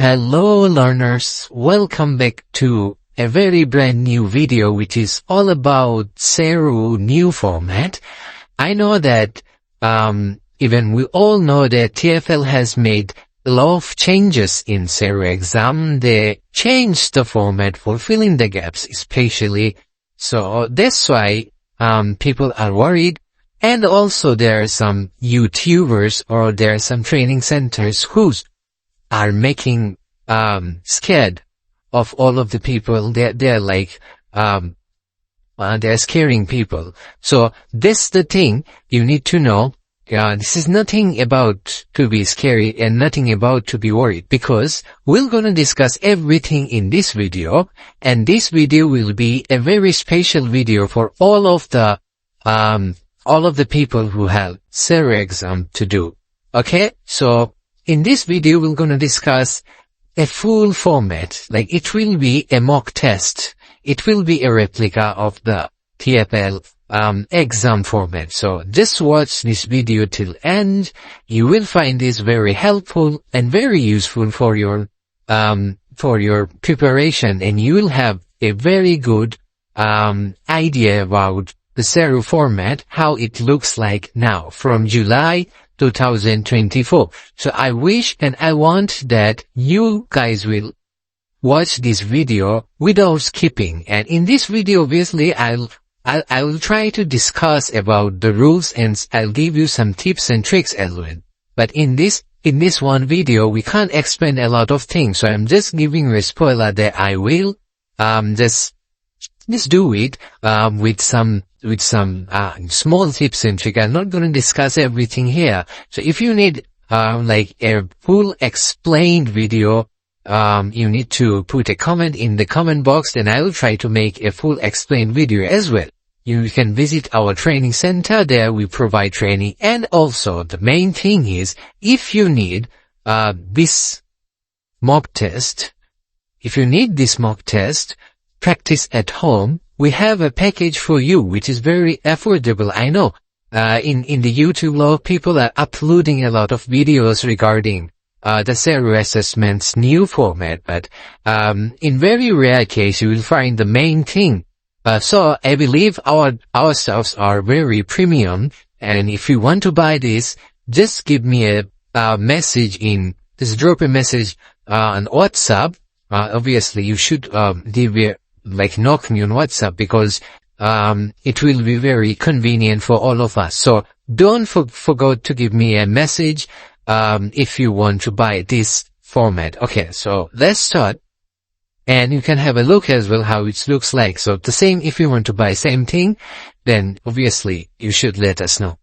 Hello learners, welcome back to a very brand new video which is all about SERU new format. I know that even we all know that TfL has made a lot of changes in SERU exam. They changed the format for filling the gaps especially. So that's why people are worried. And also there are some YouTubers or there are some training centers who are making scared of all of the people. They're like they're scaring people. So that's the thing you need to know. This is nothing about to be scary and nothing about to be worried, because we're gonna discuss everything in this video, and this video will be a very special video for all of the people who have SERU exam to do. Okay, so in this video we're gonna discuss a full format. Like, it will be a mock test. It will be a replica of the TfL exam format. So just watch this video till end. You will find this very helpful and very useful for your preparation, and you will have a very good idea about the SERU format, how it looks like now from July 2024. So I wish and I want that you guys will watch this video without skipping. And in this video, obviously, I will try to discuss about the rules and I'll give you some tips and tricks as well. But in this one video, we can't explain a lot of things. So I'm just giving you a spoiler that I will just do it with some small tips and tricks. I'm not going to discuss everything here. So if you need like a full explained video, you need to put a comment in the comment box, and I will try to make a full explained video as well. You can visit our training center. There we provide training. And also the main thing is, if you need this mock test, practice at home, we have a package for you which is very affordable. I know in the YouTube, a lot of people are uploading a lot of videos regarding the SERU assessment's new format, but in very rare case you will find the main thing. So I believe our stuffs are very premium, and if you want to buy this, just give me a message just drop a message on WhatsApp. Obviously you should knock me on WhatsApp, because it will be very convenient for all of us. So don't forget to give me a message if you want to buy this format. Okay, so let's start, and you can have a look as well how it looks like. So the same, if you want to buy same thing, then obviously you should let us know.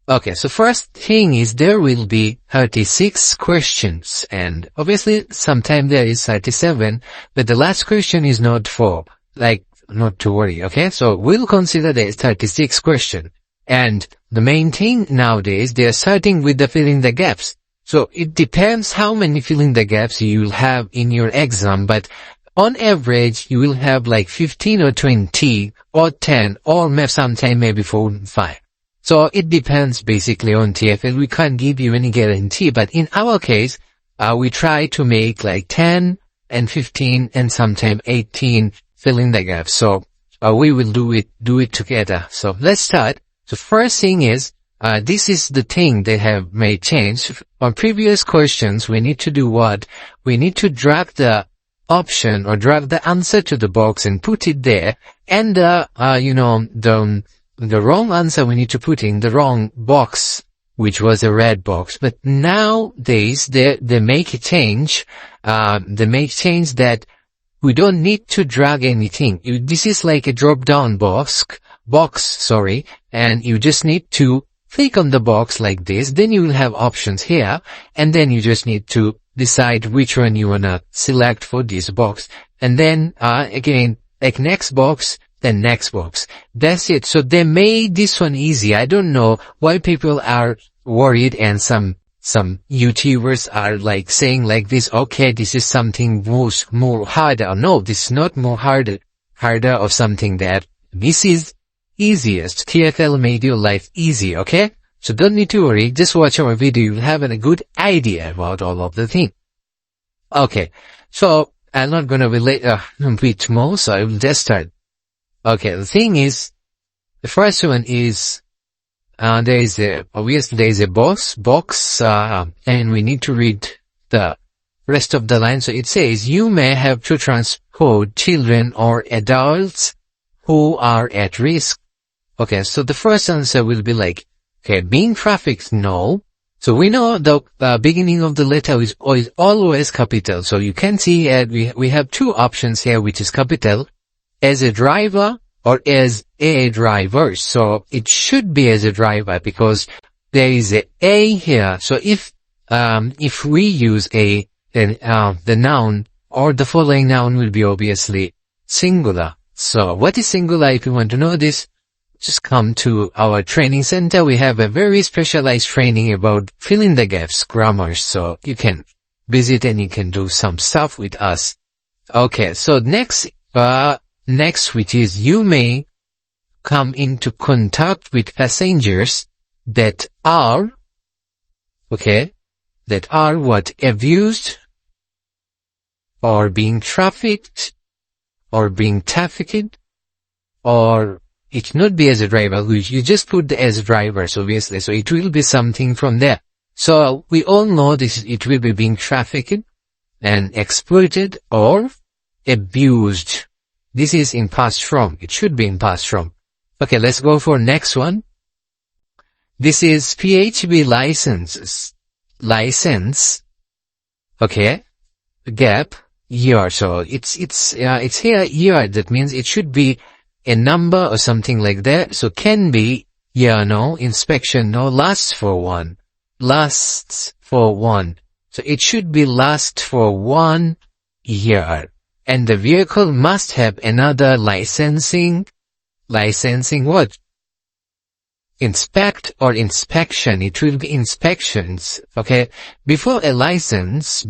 Okay, so first thing is there will be 36 questions, and obviously sometime there is 37, but the last question is not to worry. Okay, so we'll consider there is 36 question, and the main thing nowadays, they are starting with the filling the gaps. So it depends how many filling the gaps you will have in your exam, but on average you will have like 15 or 20 or 10 or sometime maybe 4 or 5. So it depends basically on TfL. We can't give you any guarantee, but in our case, we try to make like 10 and 15 and sometime 18 filling the gaps. So we will do it together. So let's start. The first thing is, this is the thing they have made change. On previous questions, we need to do what? We need to drag the option or drag the answer to the box and put it there. And the wrong answer we need to put in the wrong box, which was a red box. But nowadays they make a change. They make change that we don't need to drag anything. This is like a drop-down box, and you just need to click on the box like this. Then you will have options here, and then you just need to decide which one you wanna select for this box. And then again, like next box, then next box. That's it. So they made this one easy. I don't know why people are worried, and some YouTubers are like saying like this, okay, this is something more harder. No, this is not more harder or something that this is easiest. TfL made your life easy, okay? So don't need to worry, just watch our video, you'll have a good idea about all of the things. Okay, so I'm not gonna relate bit more, so I will just start. Okay, the thing is, the first one is there is a box, and we need to read the rest of the line. So it says, you may have to transport children or adults who are at risk. Okay, so the first answer will be like, okay, being trafficked, no. So we know the beginning of the letter is always capital. So you can see we have two options here, which is capital, as a driver or as a driver. So it should be as a driver because there is a here. So if we use the noun, or the following noun will be obviously singular. So what is singular? If you want to know this, just come to our training center. We have a very specialized training about fill in the gaps grammar. So you can visit and you can do some stuff with us. Okay. So next, which is you may come into contact with passengers that are, okay, that are what, abused or being trafficked or being trafficked, or it cannot be as a driver. You just put the as drivers, obviously. So it will be something from there. So we all know this, it will be being trafficked and exploited or abused. This is in past form. It should be in past form. Okay, let's go for next one. This is PHB license. Okay. Gap year. So it's here year. That means it should be a number or something like that. So can be year, no. Inspection, no. Lasts for one. So it should be last for 1 year. And the vehicle must have another licensing what? Inspect or inspection. It will be inspections. Okay. Before a license,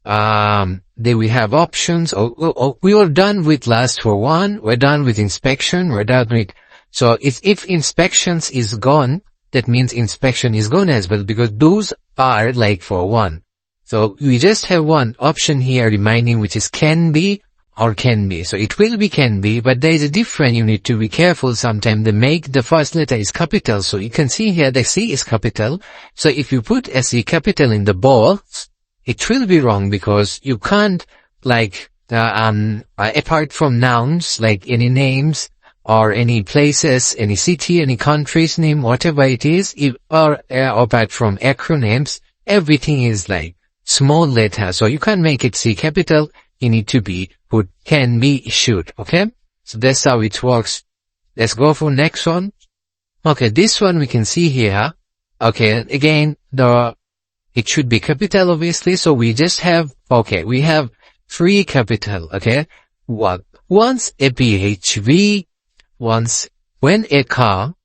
then we have options. We are done with last for one. We're done with inspection. We're done with, so if inspections is gone, that means inspection is gone as well, because those are like for one. So we just have one option here remaining, which is can be or can be. So it will be can be, but there is a difference. You need to be careful. Sometimes the first letter is capital. So you can see here the C is capital. So if you put SE capital in the box, it will be wrong, because you can't, like, apart from nouns, like any names or any places, any city, any country's name, whatever it is, or apart from acronyms, everything is like small letter. So you can't make it C capital. You need to be put can be, should. Okay. So that's how it works. Let's go for next one. Okay. This one we can see here. Okay. Again, it should be capital, obviously. So we just have, okay, we have 3 capital. Okay. Once a PHV, once when a car,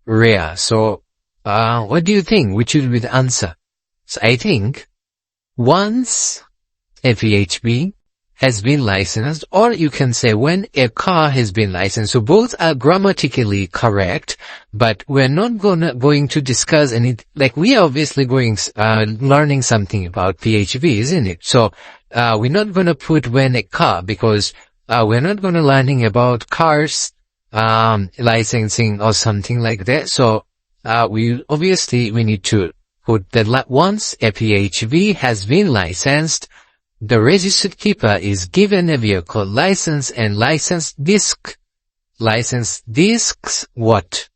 rare. So, what do you think? Which will be the answer? So I think once a PHV has been licensed, or you can say when a car has been licensed. So both are grammatically correct, but we're not going to discuss any, like we are obviously learning something about PHV, isn't it? So, we're not gonna put when a car, because, we're not gonna learning about cars, licensing or something like that. So, we need to put that once a PHV has been licensed, the registered keeper is given a vehicle license and license discs, what?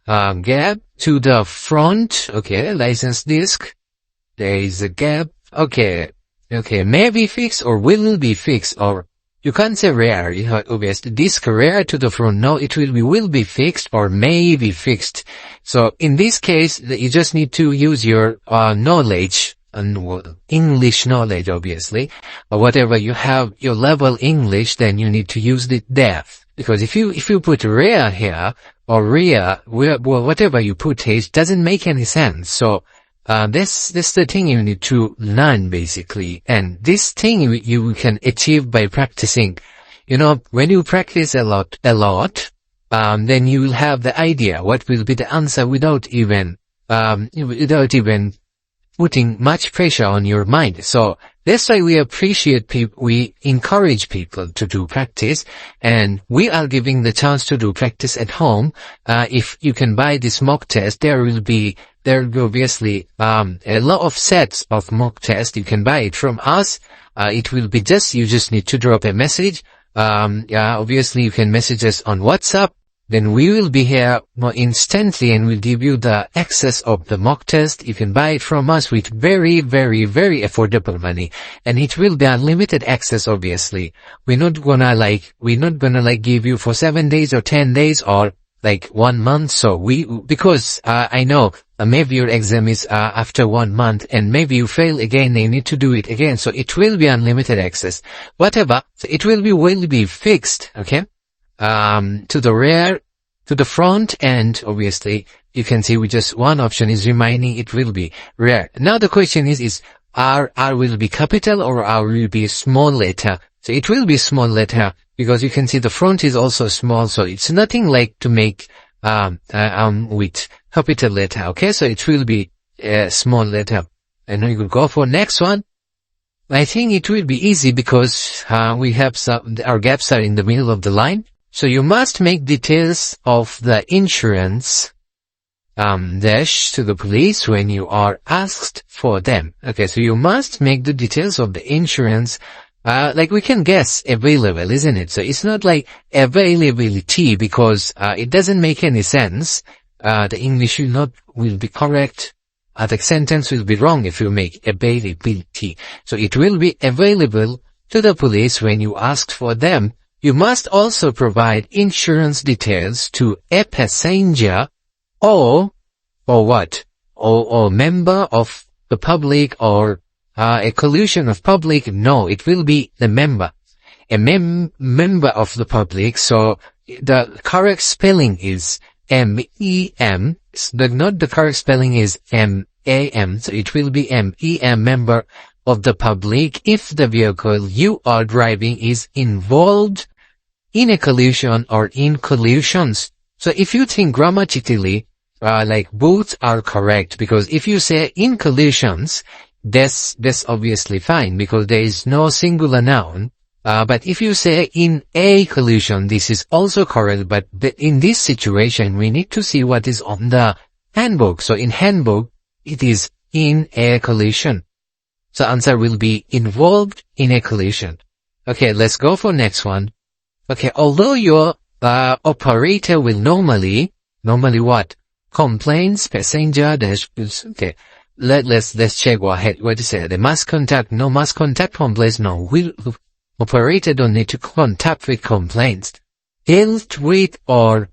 Gap to the front. Okay, license disc. There is a gap. Okay, may be fixed or will be fixed, or you can't say rare. Obviously, disc rare to the front. No, it will be fixed or may be fixed. So in this case, you just need to use your knowledge. And English knowledge, obviously, or whatever you have, your level English, then you need to use it there. Because if you put rare here, or rear, whatever you put here, it doesn't make any sense. So, this the thing you need to learn, basically. And this thing you can achieve by practicing. You know, when you practice a lot, then you will have the idea what will be the answer without even putting much pressure on your mind. So that's why we appreciate people, we encourage people to do practice, and we are giving the chance to do practice at home. If you can buy this mock test, there will be obviously a lot of sets of mock test. You can buy it from us. It will be you just need to drop a message. Obviously you can message us on WhatsApp. Then we will be here more instantly and we'll give you the access of the mock test. You can buy it from us with very, very, very affordable money. And it will be unlimited access, obviously. We're not gonna give you for 7 days or 10 days or 1 month. So because I know maybe your exam is after 1 month and maybe you fail again, they need to do it again. So it will be unlimited access. Whatever. So it will be fixed, okay? To the rear, to the front, and obviously you can see one option is remaining. It will be rear. Now the question is R will be capital or R will be small letter? So it will be small letter because you can see the front is also small. So it's nothing like to make, with capital letter. Okay. So it will be a small letter. And we will go for next one. I think it will be easy because, we have our gaps are in the middle of the line. So you must make details of the insurance dash to the police when you are asked for them. Okay, so you must make the details of the insurance. We can guess available, isn't it? So it's not like availability because it doesn't make any sense. The English will be correct. The sentence will be wrong if you make availability. So it will be available to the police when you asked for them. You must also provide insurance details to a passenger or what? Or member of the public or a collusion of public. No, it will be the member. A member of the public. So the correct spelling is M-E-M. Not the correct spelling is M-A-M. So it will be M-E-M, member of the public, if the vehicle you are driving is involved in a collision or in collisions. So if you think grammatically, both are correct, because if you say in collisions, that's obviously fine because there is no singular noun. But if you say in a collision, this is also correct. But in this situation, we need to see what is on the handbook. So in handbook, it is in a collision. So answer will be involved in a collision. Okay, let's go for next one. Okay, although your operator will normally what? Complaints, passenger, okay. Let's check what is it? The must contact, no must contact complaints, no. Operator don't need to contact with complaints. Dealt with or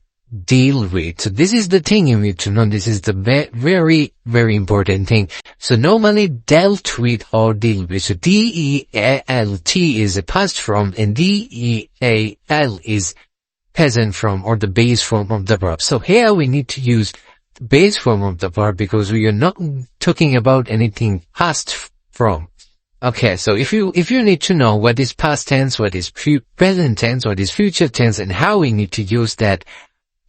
deal with. So this is the thing you need to know. This is the very, very important thing. So normally dealt with or deal with. So D-E-A-L-T is a past form and D-E-A-L is present form or the base form of the verb. So here we need to use the base form of the verb because we are not talking about anything past form. Okay, so if you need to know what is past tense, what is present tense, what is future tense, and how we need to use that,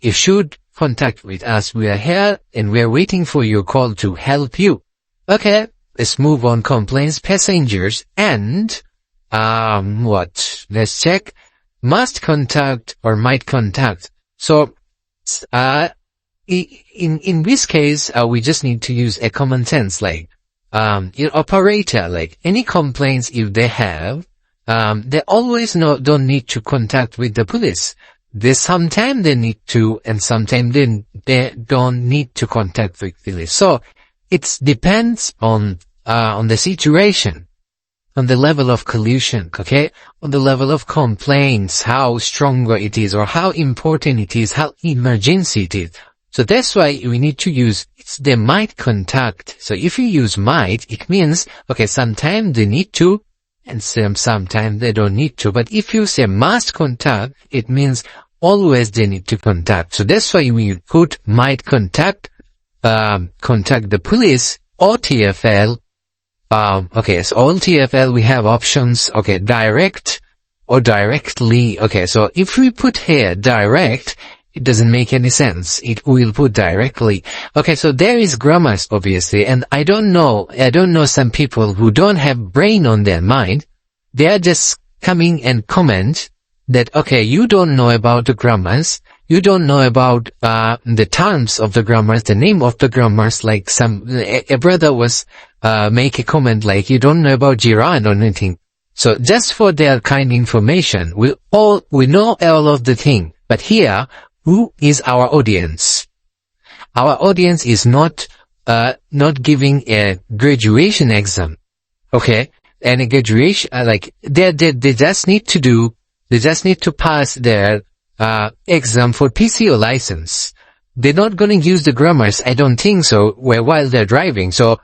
you should contact with us. We are here and we are waiting for your call to help you. Okay, let's move on. Complaints, passengers, and what? Let's check. Must contact or might contact. So, in this case, we just need to use a common sense, your operator, any complaints if they have, they always don't need to contact with the police. Sometimes they need to, and sometimes they don't need to contact with police. So it depends on the situation, on the level of collusion, okay? On the level of complaints, how stronger it is or how important it is, how emergency it is. So that's why we need to use, they might contact. So if you use might, it means, okay, sometimes they need to, and sometimes they don't need to. But if you say must contact, it means always they need to contact. So that's why we put might contact, contact the police or TfL. Okay, so all TfL we have options. Okay, direct or directly. Okay, so if we put here direct, it doesn't make any sense. It will put directly. Okay, so there is grammars, obviously, and I don't know some people who don't have brain on their mind. They are just coming and comment that, okay, you don't know about the grammars, you don't know about the terms of the grammars, the name of the grammars, like a brother was make a comment like, you don't know about Jiran or anything. So just for their kind information, we know all of the thing. But here, who is our audience? Our audience is not giving a graduation exam. Okay? And a graduation, like, they just need to pass their exam for PCO license. They're not gonna use the grammars, I don't think so, while they're driving. So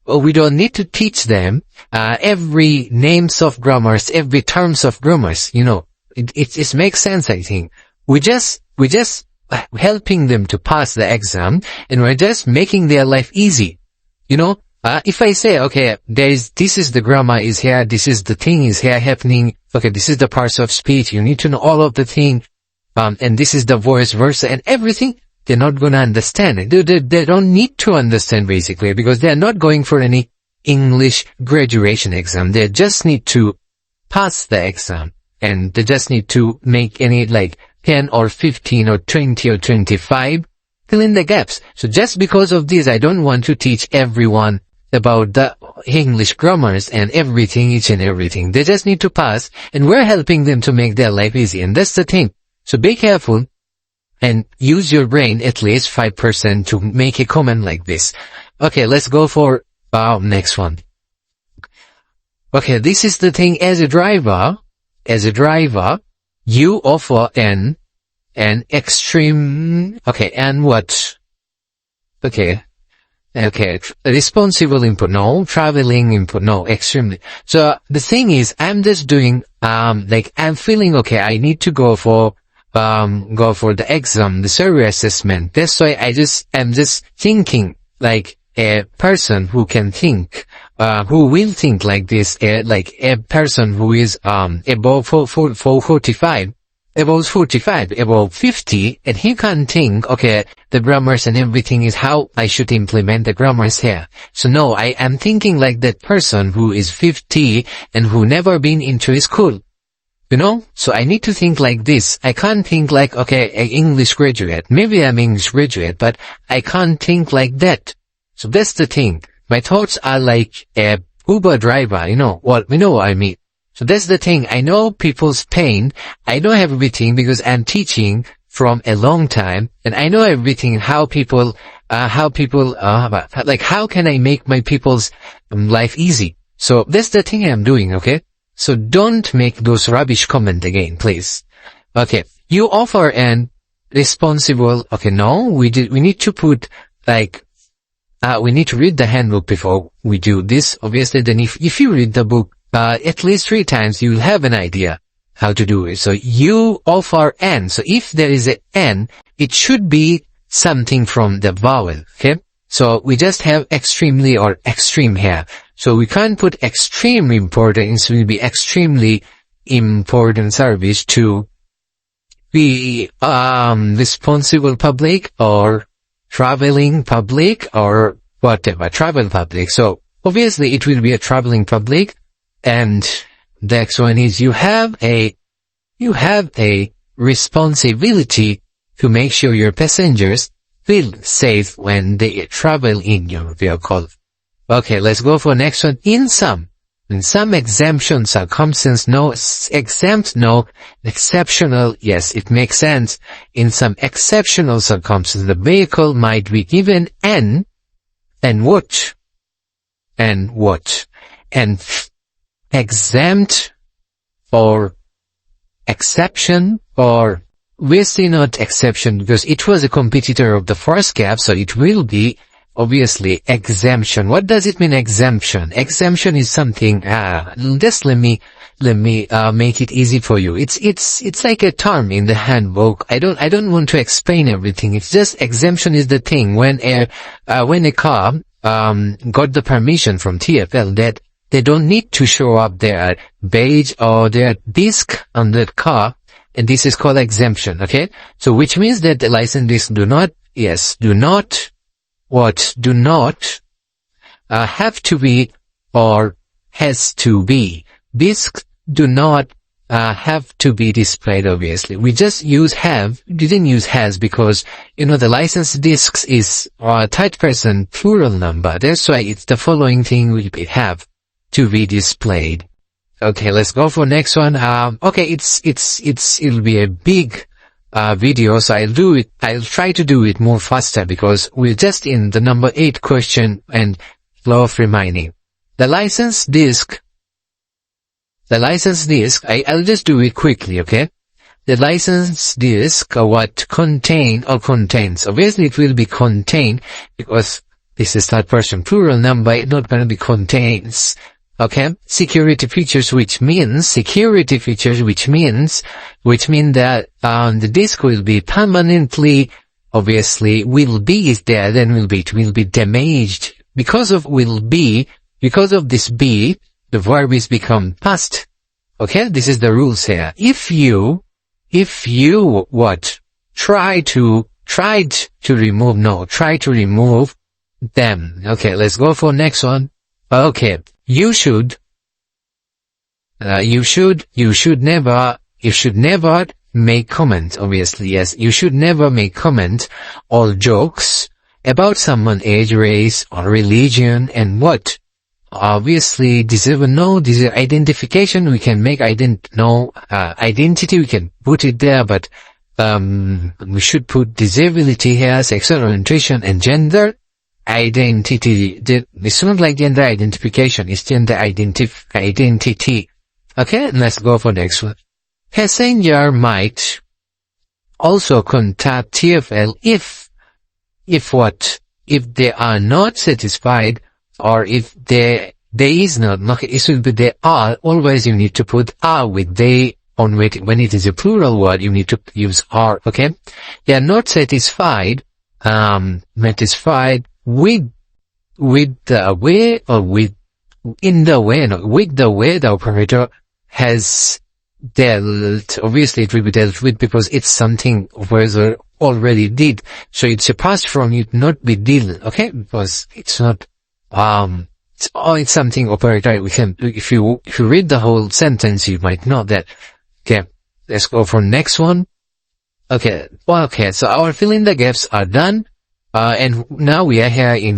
we don't need to teach them every names of grammars, every terms of grammars. You know, it makes sense. I think we just helping them to pass the exam, and we're just making their life easy. You know, if I say, okay, this is the grammar is here, this is the thing is here happening. Okay, this is the parts of speech. You need to know all of the thing, and this is the voice versa and everything. They're not going to understand it. They don't need to understand, basically, because they're not going for any English graduation exam. They just need to pass the exam, and they just need to make any, like, 10 or 15 or 20 or 25, fill in the gaps. So just because of this, I don't want to teach everyone about the English grammars and everything, each and everything. They just need to pass, and we're helping them to make their life easy, and that's the thing. So be careful. And use your brain at least 5% to make a comment like this. Okay, let's go for next one. Okay, this is the thing. As a driver, you offer an extreme. Okay, and what? Okay, responsible input. No, traveling input. No, extremely. So the thing is, I'm just doing like, I'm feeling okay. I need to go for the exam, the SERU assessment. That's why I'm just thinking like a person who can think, who will think like this, like a person who is, above 45, above 50, and he can think, okay, the grammars and everything is how I should implement the grammars here. So no, I am thinking like that person who is 50 and who never been into a school. You know, so I need to think like this. I can't think like, okay, an English graduate. Maybe I'm English graduate, but I can't think like that. So that's the thing. My thoughts are like a Uber driver, you know what I mean. So that's the thing. I know people's pain. I know everything because I'm teaching from a long time, and I know everything, how people, like, how can I make my people's life easy? So that's the thing I'm doing, okay? So don't make those rubbish comment again, please. Okay, you offer an responsible. Okay, no, we need to put like, we need to read the handbook before we do this. Obviously, then if you read the book at least 3 times, you'll have an idea how to do it. So you offer an. So if there is an N, it should be something from the vowel. Okay, so we just have extremely or extreme here. So we can't put extreme importance. It will be extremely important service to be responsible public or traveling public or whatever, travel public. So obviously it will be a traveling public. And the next one is you have a responsibility to make sure your passengers feel safe when they travel in your vehicle. Okay, let's go for next one. In some exemption circumstances, no exempt, no exceptional. Yes, it makes sense. In some exceptional circumstances, the vehicle might be given an what? And what? And exempt or exception, or we see not exception because it was a competitor of the first gap, so it will be obviously exemption. What does it mean, exemption? Exemption is something, just let me make it easy for you. It's like a term in the handbook. I don't want to explain everything. It's just exemption is the thing when a car got the permission from TfL that they don't need to show up their badge or their disc on that car and this is called exemption, okay? So which means that the license disc do not have to be or has to be. Discs do not have to be displayed, obviously. We just use didn't use has, because, the license discs is third person plural number. That's why it's the following thing will be have to be displayed. Okay, let's go for next one. Okay, it'll be a big video, so I'll try to do it more faster because we're just in the number 8 question and law of remaining. The license disc, I'll just do it quickly, okay? The license disc, what contain or contains. Obviously it will be contain because this is third person plural number, it's not gonna be contains. Okay? Security features, which means that the disk will be permanently, obviously will be is there, then it will be damaged. Because of this be, the verb is become past. Okay? This is the rules here. If you try to remove them. Okay, let's go for next one. Okay. You should never make comment, obviously, yes. You should never make comment or jokes about someone's age, race, or religion, and what? Obviously, this is identification. We can make identity, we can put it there, but we should put disability here, sexual orientation, and gender identity. It's not like gender identification, it's gender identity. Okay, let's go for next one. Passenger might also contact TfL if they are not satisfied, or if there is not, it should be they are. Always you need to put are with they on when it is a plural word, you need to use are, okay? They are not satisfied, with the way the operator has dealt. Obviously it will be dealt with because it's something operator already did. So it's a past form, it not be deal, okay? Because it's not, it's something operator, if you read the whole sentence, you might know that. Okay, let's go for next one. Okay, so our fill in the gaps are done. And now we are here in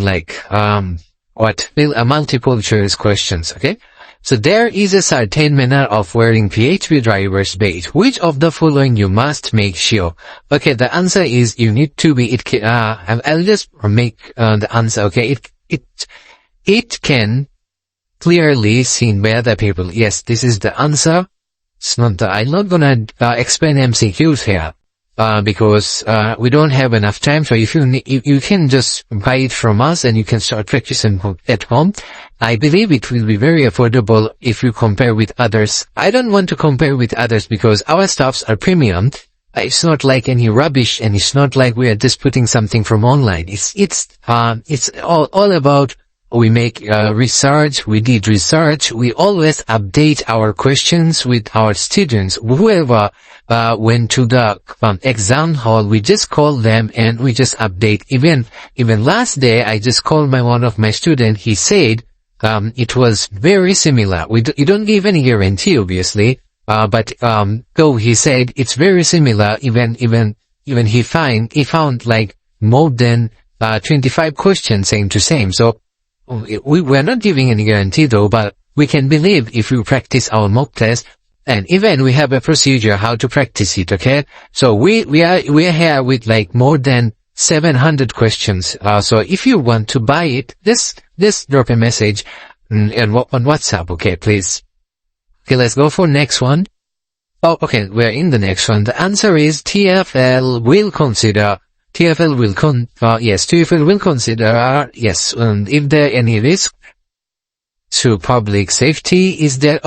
multiple choice questions, okay? So there is a certain manner of wearing PHP driver's badge. Which of the following you must make sure? Okay, the answer is you need to be, I'll just make the answer, okay? It can clearly seen by other people. Yes, this is the answer. I'm not gonna explain MCQs here. Because we don't have enough time, so if you can just buy it from us and you can start practicing at home. I believe it will be very affordable if you compare with others. I don't want to compare with others because our stuffs are premium. It's not like any rubbish, and it's not like we are just putting something from online. It's all about, we make research, we did research, we always update our questions with our students. Whoever went to the exam hall, we just call them and we just update. Even last day, I just called one of my students. He said it was very similar. You don't give any guarantee, obviously, but though he said it's very similar. Even he found like more than 25 questions same to same. So we're not giving any guarantee though, but we can believe if we practice our mock test, and even we have a procedure how to practice it, okay? So we are here with like more than 700 questions. So if you want to buy it, just drop a message on WhatsApp, okay, please. Okay, let's go for next one. Oh, okay, we're in the next one. The answer is TfL will consider, if there any risk to public safety, is there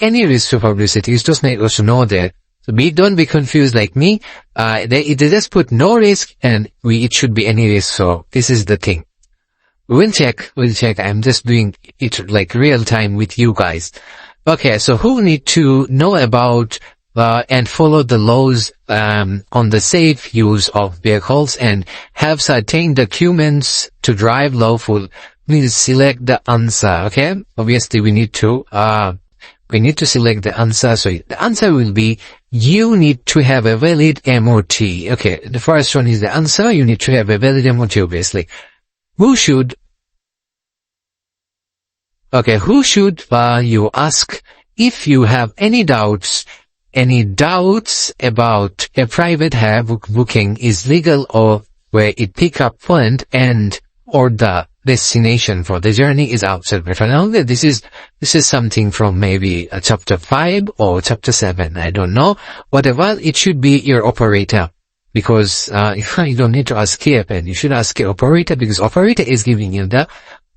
any risk to publicity? It's just make us to know that. So don't be confused like me. They just put no risk and it should be any risk. So this is the thing. We'll check. I'm just doing it like real time with you guys. Okay, so who need to know about and follow the laws on the safe use of vehicles and have certain documents to drive lawful, please select the answer. Okay, obviously we need to select the answer. So the answer will be you need to have a valid MOT. Okay, the first one is the answer. You need to have a valid MOT, obviously. Who should you ask if you have any doubts about a private hire booking is legal, or where it pick up point and or the destination for the journey is outside. Now this is something from maybe chapter 5 or chapter 7, I don't know. Whatever, it should be your operator, because you don't need to ask TfL, you should ask your operator, because operator is giving you the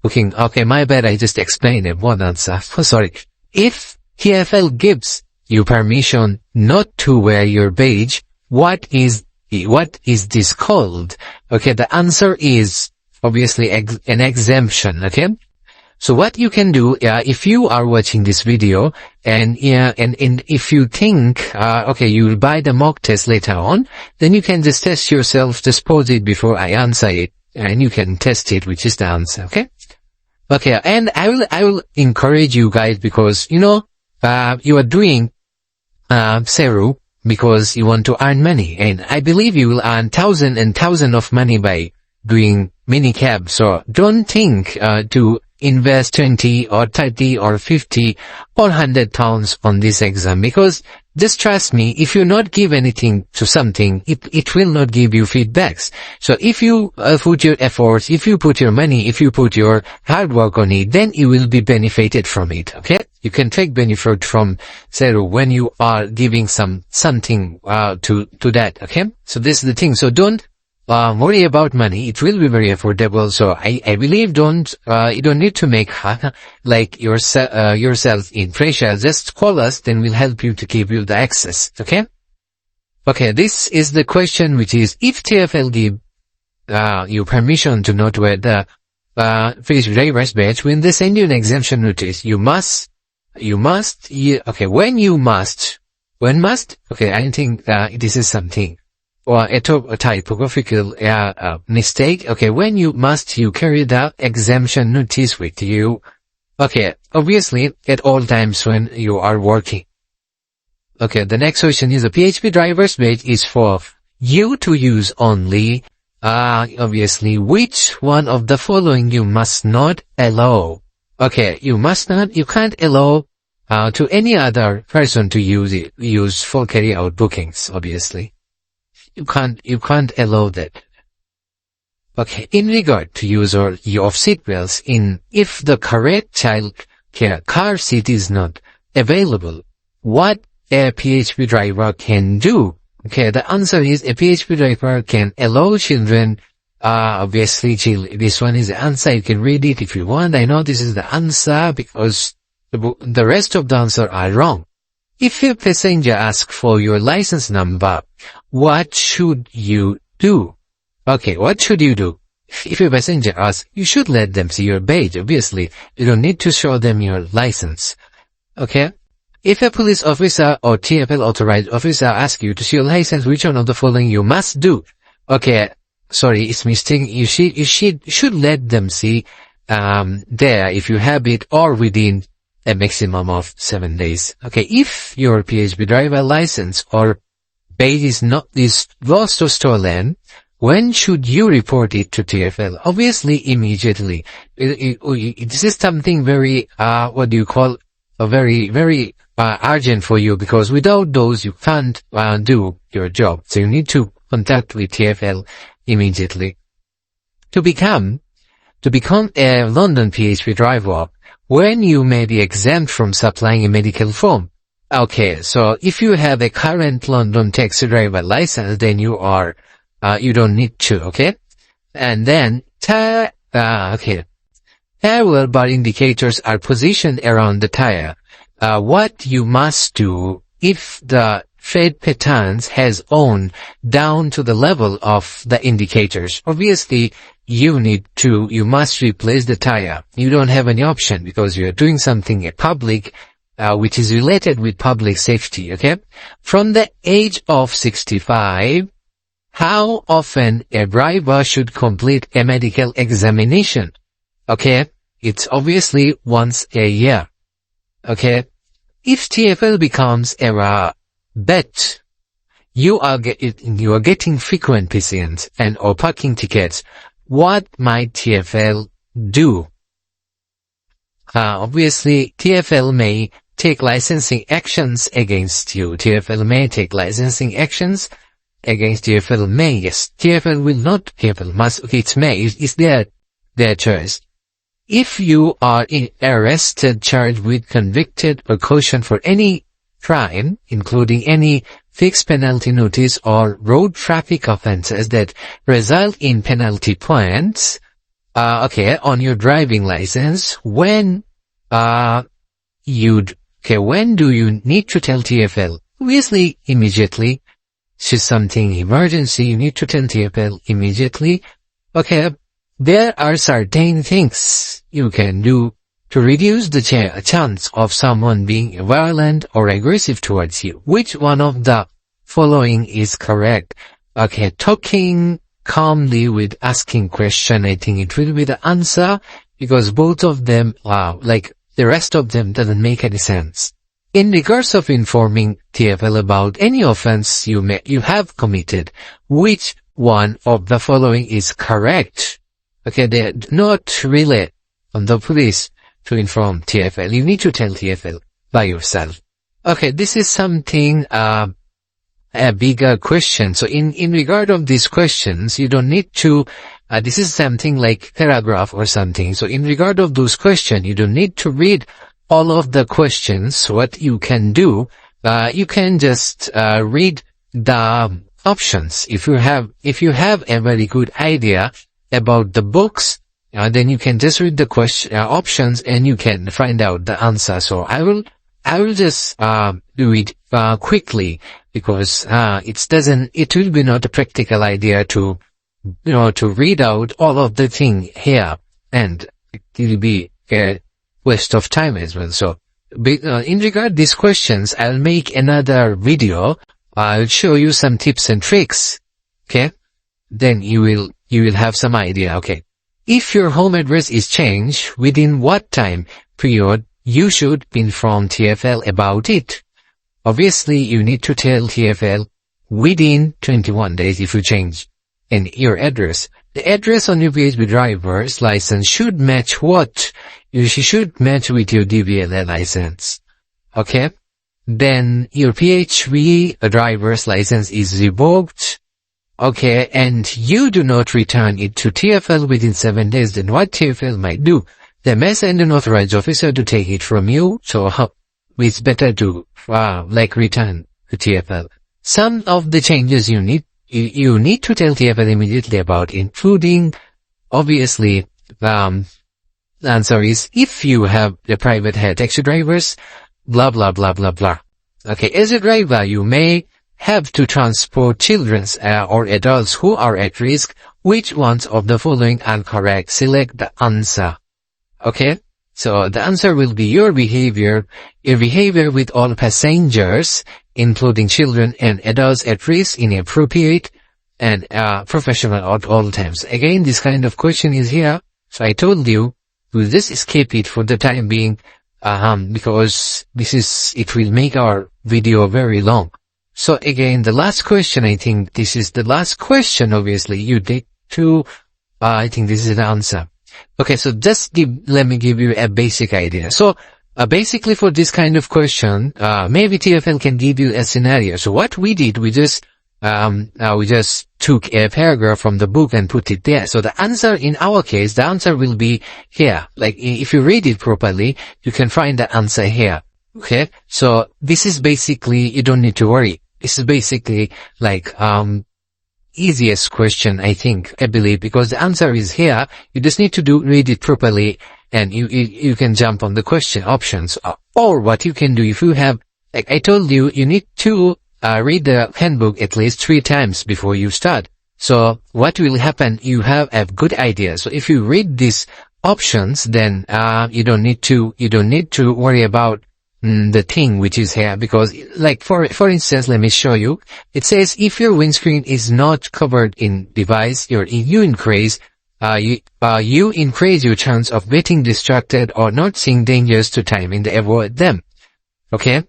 booking. Okay, my bad, I just explained it. One answer. Sorry. If TfL gives you permission not to wear your badge, what is this called? Okay, the answer is obviously an exemption. Okay, so what you can do, if you are watching this video and if you think okay, you will buy the mock test later on, then you can just test yourself, just pause it before I answer it, and you can test it, which is the answer. Okay, and I will encourage you guys, because you know you are doing SERU because you want to earn money, and I believe you will earn thousands and thousands of money by doing minicab. So don't think to invest 20 or 30 or 50 or 100 pounds on this exam, because just trust me, if you not give anything to something, it will not give you feedbacks. So if you put your efforts, if you put your money, if you put your hard work on it, then you will be benefited from it. Okay, you can take benefit from SERU when you are giving something to that. Okay, so this is the thing. So don't worry about money. It will be very affordable. So I believe you don't need to make like yourself in pressure. Just call us, then we'll help you to give you the access. Okay, this is the question, which is, if TfL give you permission to not wear the face driver's badge, when they send you an exemption notice, when must, okay, I think this is something or a typographical mistake. Okay, when you carry the exemption notice with you. Okay, obviously at all times when you are working. Okay, the next question is, a PHP driver's badge is for you to use only. Obviously, which one of the following you must not allow? Okay, you can't allow to any other person to use for carry out bookings, obviously. You can't allow that. Okay, in regard to use of seatbelts, if the correct child care car seat is not available, what a PHP driver can do? Okay, the answer is, a PHP driver can allow children, obviously this one is the answer. You can read it if you want. I know this is the answer because the rest of the answer are wrong. If a passenger asks for your license number, what should you do? Okay, what should you do? If a passenger asks, you should let them see your badge. Obviously, you don't need to show them your license. Okay? If a police officer or TfL authorized officer asks you to see your license, which one of the following you must do? Okay, sorry, it's mistake. You should let them see there if you have it, or within a maximum of 7 days. Okay, if your PHP driver license or badge is lost or stolen, when should you report it to TfL? Obviously, immediately. This is something very, very urgent for you, because without those, you can't do your job. So you need to contact with TfL immediately. To become a London PHP driver, when you may be exempt from supplying a medical form. Okay, so if you have a current London taxi driver license, then you don't need to. Okay, and then tire wheel bar indicators are positioned around the tire. What you must do if the tread patterns has on down to the level of the indicators. Obviously, you must replace the tire. You don't have any option, because you are doing something in public. which is related with public safety, okay? From the age of 65, how often a driver should complete a medical examination? Okay, it's obviously once a year. Okay, if TfL becomes a bet, you are getting frequent patients and or parking tickets. What might TfL do? Obviously, TfL may take licensing actions against you. TfL may take licensing actions against TfL may. Yes, TfL will not. TfL must. Okay, it's may. It's their choice. If you are arrested, charged with, convicted, or cautioned for any crime, including any fixed penalty notice or road traffic offences that result in penalty points, on your driving license, when do you need to tell TfL? Obviously, immediately. This is something emergency, you need to tell TfL immediately. Okay, there are certain things you can do to reduce the chance of someone being violent or aggressive towards you. Which one of the following is correct? Okay, talking calmly with asking question, I think it will be the answer, because both of them are like the rest of them doesn't make any sense. In regards of informing TfL about any offense you have committed, which one of the following is correct? Okay, they do not rely on the police to inform TfL. You need to tell TfL by yourself. Okay, this is something, a bigger question. So in regard of these questions, you don't need to, this is something like paragraph or something. So in regard of those questions, you don't need to read all of the questions. What you can do, you can just, read the options. If you have a very good idea about the books, then you can just read the question, options, and you can find out the answer. So I will just, do it, quickly, because, it will be not a practical idea to read out all of the thing here, and it will be a waste of time as well. So, in regard these questions, I'll make another video. I'll show you some tips and tricks. Okay? Then you will have some idea. Okay. If your home address is changed, within what time period you should inform TfL about it? Obviously, you need to tell TfL within 21 days if you change your address. The address on your PHV driver's license should match what? You should match with your DVLA license. Okay? Then your PHV driver's license is revoked. Okay, and you do not return it to TfL within 7 days, then what TfL might do? They may send an authorized officer to take it from you, so it's better to, return to TfL. Some of the changes you need to tell TfL immediately about, including, obviously, the answer is, if you have the private taxi drivers, blah, blah, blah, blah, blah. Okay, as a driver, you may have to transport children or adults who are at risk. Which ones of the following are correct? Select the answer. Okay, so the answer will be your behavior with all passengers, including children and adults at risk, inappropriate and professional at all times. Again, this kind of question is here, so I told you to just skip it for the time being, because it will make our video very long. So again, the last question, I think this is the last question, obviously, you need to, I think this is the answer. Okay, so let me give you a basic idea. So, basically for this kind of question, maybe TfL can give you a scenario. So what we did, we just took a paragraph from the book and put it there. So the answer, in our case, the answer will be here. Like, if you read it properly, you can find the answer here. Okay, so this is basically, you don't need to worry. This is basically like, easiest question, I think, I believe, because the answer is here. You just need to read it properly, and you can jump on the question options. Or what you can do, if you have, like I told you, you need to read the handbook at least 3 times before you start. So what will happen, you have a good idea. So if you read these options, then you don't need to worry about the thing which is here, because like for instance, let me show you. It says if your windscreen is not covered in device, you increase your chance of getting distracted or not seeing dangers to time and avoid them. Okay,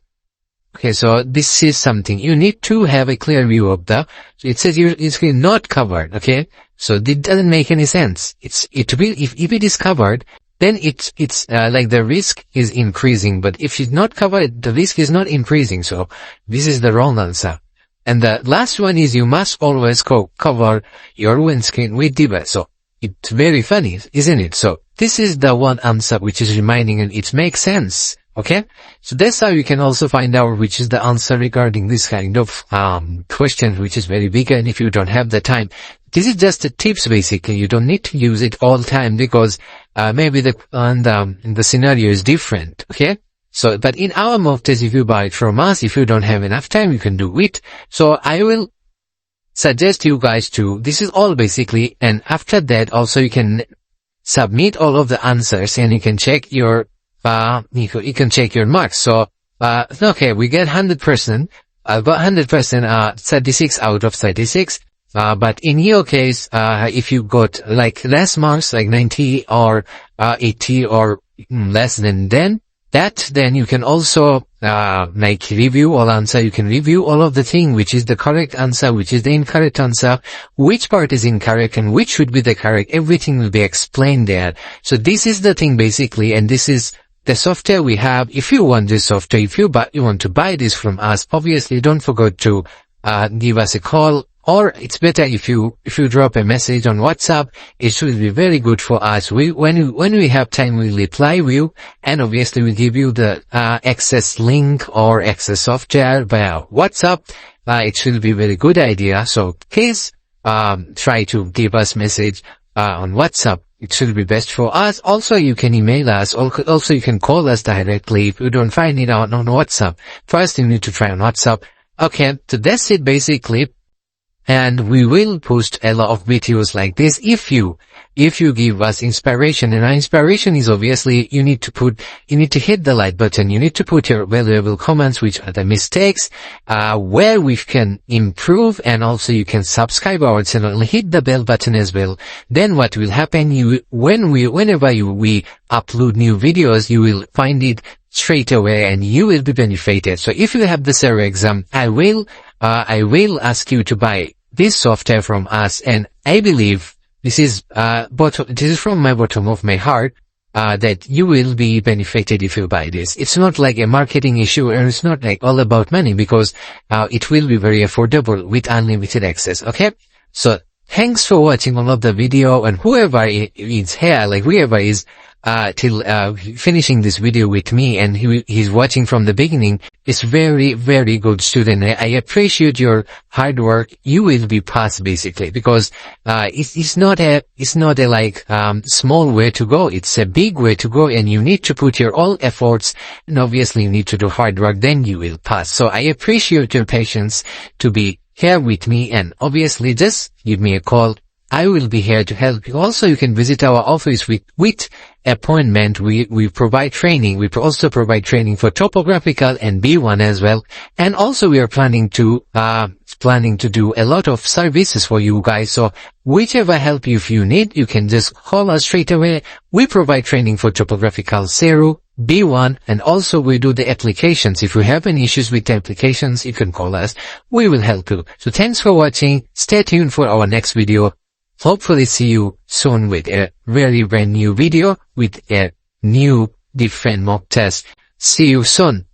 so this is something you need to have a clear view of the. So it says your screen not covered. Okay, so it doesn't make any sense. If it is covered, then it's like the risk is increasing, but if it's not covered, the risk is not increasing. So this is the wrong answer. And the last one is you must always cover your windscreen with device. So it's very funny, isn't it? So this is the one answer which is reminding, and it makes sense. Okay, so that's how you can also find out which is the answer regarding this kind of question, which is very big. And if you don't have the time, this is just a tips basically. You don't need to use it all the time, because maybe the scenario is different. Okay, so but in our mock test, if you buy it from us, if you don't have enough time, you can do it. So I will suggest you guys to, this is all basically, and after that also you can submit all of the answers and you can check your you can check your marks. So okay, we get 100%, but 100%, 36 out of 36. But in your case, if you got like less marks, like 90 or 80 or less than then you can also like review all answer. You can review all of the thing, which is the correct answer, which is the incorrect answer, which part is incorrect and which should be the correct. Everything will be explained there. So this is the thing basically, and this is the software we have. If you want this software, if you want to buy this from us, obviously don't forget to give us a call, or it's better if you drop a message on WhatsApp. It should be very good for us. When we have time, we'll reply you, and obviously we'll give you the access link or access software via WhatsApp. It should be a very good idea. So please try to give us message on WhatsApp. It should be best for us. Also, you can email us. Also, you can call us directly if you don't find it on WhatsApp. First, you need to try on WhatsApp. Okay, so that's it basically. And we will post a lot of videos like this if you give us inspiration. And our inspiration is obviously you need to hit the like button. You need to put your valuable comments, which are the mistakes, where we can improve, and also you can subscribe our channel and hit the bell button as well. Then what will happen, whenever we upload new videos, you will find it straight away and you will be benefited. So if you have the SERU exam, I will ask you to buy this software from us, and I believe this is from my bottom of my heart, that you will be benefited if you buy this. It's not like a marketing issue, and it's not like all about money, because it will be very affordable with unlimited access. Okay, so thanks for watching all of the video, and whoever is here, like whoever is till finishing this video with me, and he's watching from the beginning, is very, very good student. I appreciate your hard work. You will be passed basically, because it's not a like small way to go. It's a big way to go, and you need to put your all efforts, and obviously you need to do hard work, then you will pass. So I appreciate your patience to be here with me, and obviously just give me a call. I will be here to help you. Also, you can visit our office with appointment. We provide training. We also provide training for topographical and B1 as well. And also we are planning to do a lot of services for you guys. So whichever help if you need, you can just call us straight away. We provide training for topographical SERU, B1, and also we do the applications. If you have any issues with the applications, you can call us. We will help you. So thanks for watching. Stay tuned for our next video. Hopefully see you soon with a very brand new video with a new different mock test. See you soon.